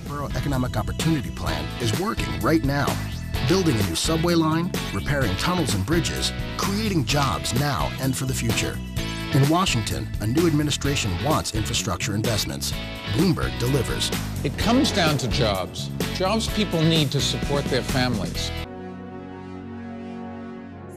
Borough Economic Opportunity Plan is working right now. Building a new subway line, repairing tunnels and bridges, creating jobs now and for the future. In Washington, a new administration wants infrastructure investments. Bloomberg delivers. It comes down to jobs. Jobs people need to support their families.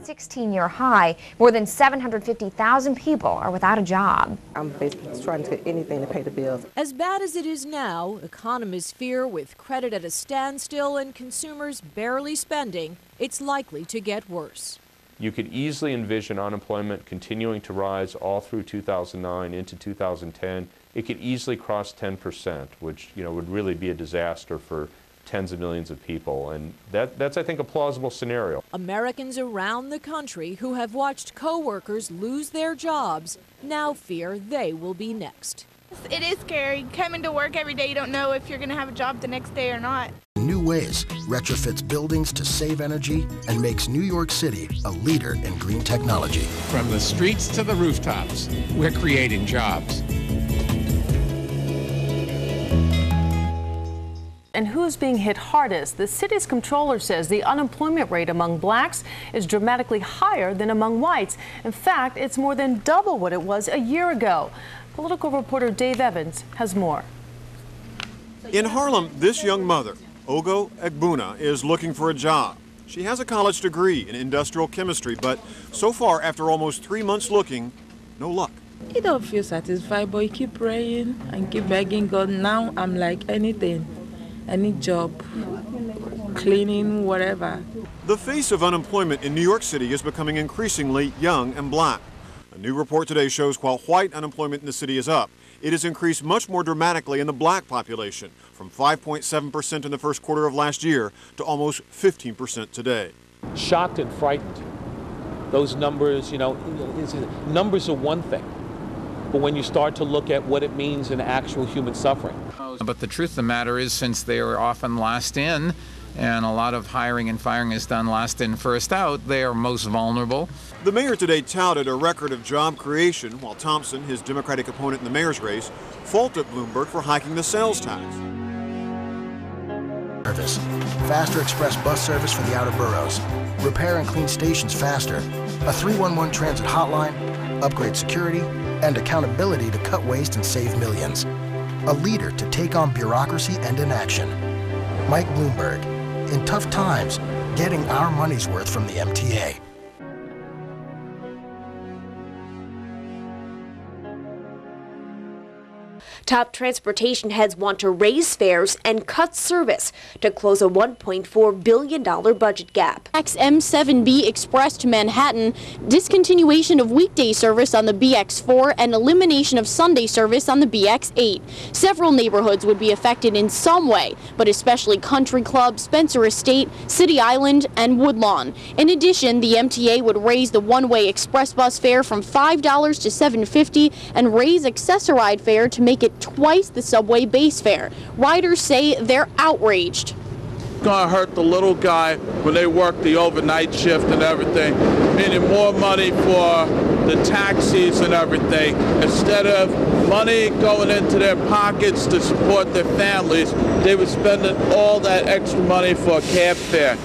16-year high. More than 750,000 people are without a job. I'm basically trying to get anything to pay the bills. As bad as it is now, economists fear with credit at a standstill and consumers barely spending, it's likely to get worse. You could easily envision unemployment continuing to rise all through 2009 into 2010. It could easily cross 10%, which would really be a disaster for tens of millions of people, and that's, I think, a plausible scenario. Americans around the country who have watched co-workers lose their jobs now fear they will be next. It is scary. Coming to work every day, you don't know if you're going to have a job the next day or not. New Ways retrofits buildings to save energy and makes New York City a leader in green technology. From the streets to the rooftops, we're creating jobs. And who's being hit hardest? The city's comptroller says the unemployment rate among blacks is dramatically higher than among whites. In fact, it's more than double what it was a year ago. Political reporter Dave Evans has more. In Harlem, this young mother, Ogo Egbuna, is looking for a job. She has a college degree in industrial chemistry, but so far, after almost 3 months looking, no luck. You don't feel satisfied, but you keep praying and keep begging God. Now I'm like anything. Any job, cleaning, whatever. The face of unemployment in New York City is becoming increasingly young and black. A new report today shows while white unemployment in the city is up, it has increased much more dramatically in the black population, from 5.7% in the first quarter of last year to almost 15% today. Shocked and frightened. Those numbers, numbers are one thing. But when you start to look at what it means in actual human suffering. But the truth of the matter is, since they are often last in, and a lot of hiring and firing is done last in, first out, they are most vulnerable. The mayor today touted a record of job creation, while Thompson, his Democratic opponent in the mayor's race, faulted Bloomberg for hiking the sales tax. Service, faster express bus service for the outer boroughs, repair and clean stations faster, a 311 transit hotline, upgrade security, and accountability to cut waste and save millions. A leader to take on bureaucracy and inaction. Mike Bloomberg, in tough times, getting our money's worth from the MTA. Top transportation heads want to raise fares and cut service to close a $1.4 billion budget gap. M7B Express to Manhattan, discontinuation of weekday service on the BX4 and elimination of Sunday service on the BX8. Several neighborhoods would be affected in some way, but especially Country Club, Spencer Estate, City Island, and Woodlawn. In addition, the MTA would raise the one-way express bus fare from $5 to $7.50 and raise Access-a-Ride fare to make it twice the subway base fare. Riders say they're outraged. It's going to hurt the little guy when they work the overnight shift and everything, meaning more money for the taxis and everything. Instead of money going into their pockets to support their families, they were spending all that extra money for a cab fare.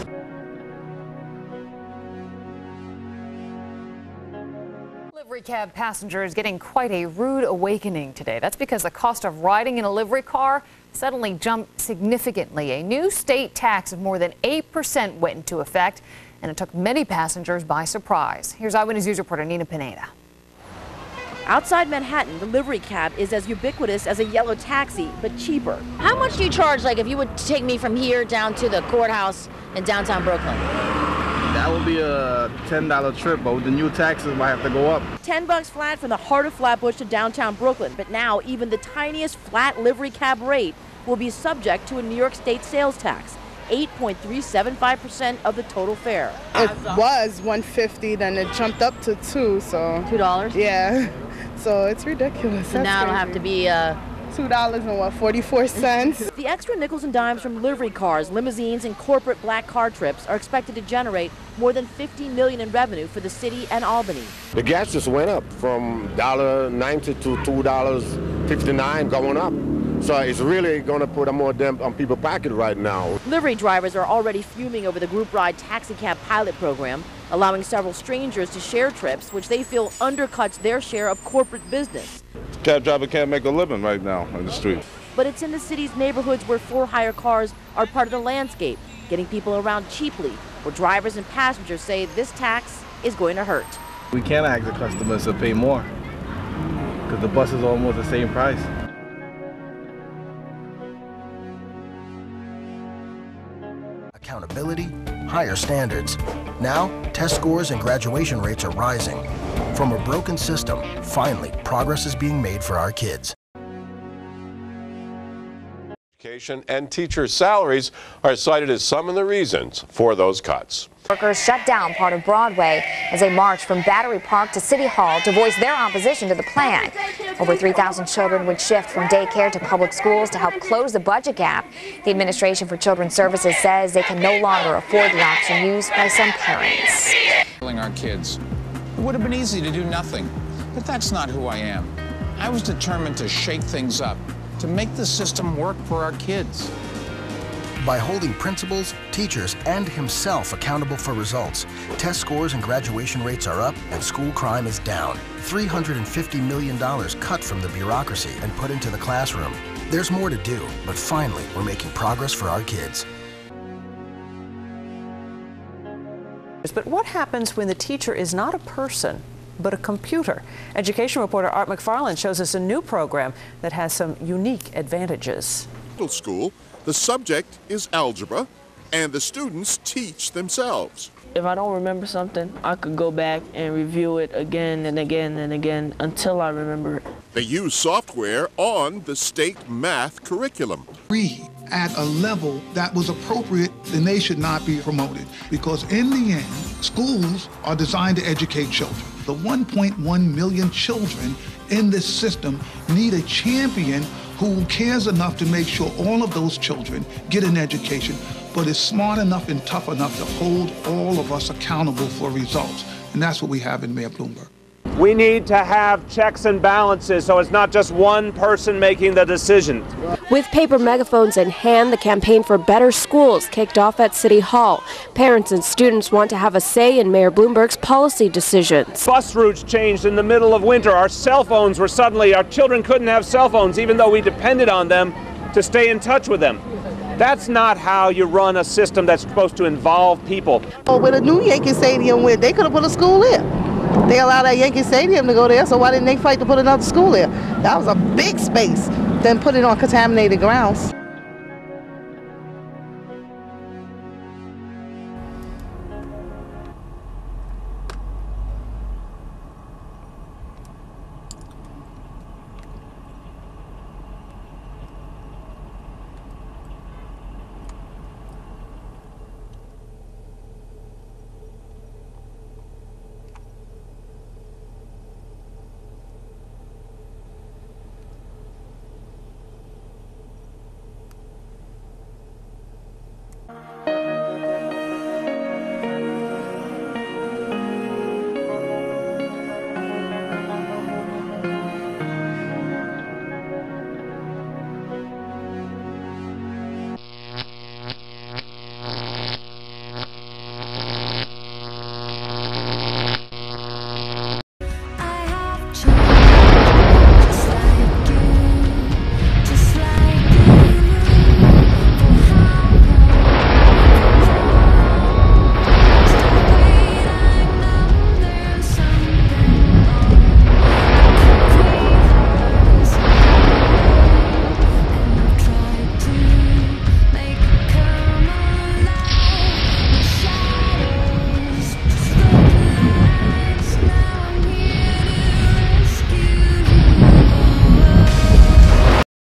Livery cab passengers getting quite a rude awakening today. That's because the cost of riding in a livery car suddenly jumped significantly. A new state tax of more than 8% went into effect, and it took many passengers by surprise. Here's Eyewitness News reporter Nina Pineda. Outside Manhattan, the livery cab is as ubiquitous as a yellow taxi, but cheaper. How much do you charge, like, if you would take me from here down to the courthouse in downtown Brooklyn? That would be a $10 trip, but with the new taxes, might have to go up. $10 flat from the heart of Flatbush to downtown Brooklyn. But now, even the tiniest flat livery cab rate will be subject to a New York State sales tax, 8.375% of the total fare. It was $1.50, then it jumped up to $2, so. $2? Yeah, so it's ridiculous. So now it'll have to be $2.44. The extra nickels and dimes from livery cars, limousines, and corporate black car trips are expected to generate more than $50 million in revenue for the city and Albany. The gas just went up from $1.90 to $2.59 going up. So it's really going to put a more dent on people's pocket right now. Livery drivers are already fuming over the group ride taxi cab pilot program, allowing several strangers to share trips, which they feel undercuts their share of corporate business. Cab driver can't make a living right now in the street. But it's in the city's neighborhoods where for-hire cars are part of the landscape, getting people around cheaply, where drivers and passengers say this tax is going to hurt. We can't ask the customers to pay more because the bus is almost the same price. Accountability, higher standards. Now, test scores and graduation rates are rising. From a broken system, finally, progress is being made for our kids. Education and teacher salaries are cited as some of the reasons for those cuts. Workers shut down part of Broadway as they marched from Battery Park to City Hall to voice their opposition to the plan. Over 3,000 children would shift from daycare to public schools to help close the budget gap. The Administration for Children's Services says they can no longer afford the option used by some parents. Our kids. It would have been easy to do nothing, but that's not who I am. I was determined to shake things up, to make the system work for our kids. By holding principals, teachers, and himself accountable for results, test scores and graduation rates are up and school crime is down. $350 million cut from the bureaucracy and put into the classroom. There's more to do, but finally, we're making progress for our kids. But what happens when the teacher is not a person, but a computer? Education reporter Art McFarland shows us a new program that has some unique advantages. Middle school, the subject is algebra, and the students teach themselves. If I don't remember something, I could go back and review it again and again and again until I remember it. They use software on the state math curriculum. Read at a level that was appropriate, then they should not be promoted. Because in the end, schools are designed to educate children. The 1.1 million children in this system need a champion who cares enough to make sure all of those children get an education, but is smart enough and tough enough to hold all of us accountable for results. And that's what we have in Mayor Bloomberg. We need to have checks and balances so it's not just one person making the decision. With paper megaphones in hand, the campaign for better schools kicked off at City Hall. Parents and students want to have a say in Mayor Bloomberg's policy decisions. Bus routes changed in the middle of winter. Our children couldn't have cell phones even though we depended on them to stay in touch with them. That's not how you run a system that's supposed to involve people. Oh, where the new Yankee Stadium went, they could have put a school there. They allowed that Yankee Stadium to go there, so why didn't they fight to put another school there? That was a big space, then put it on contaminated grounds.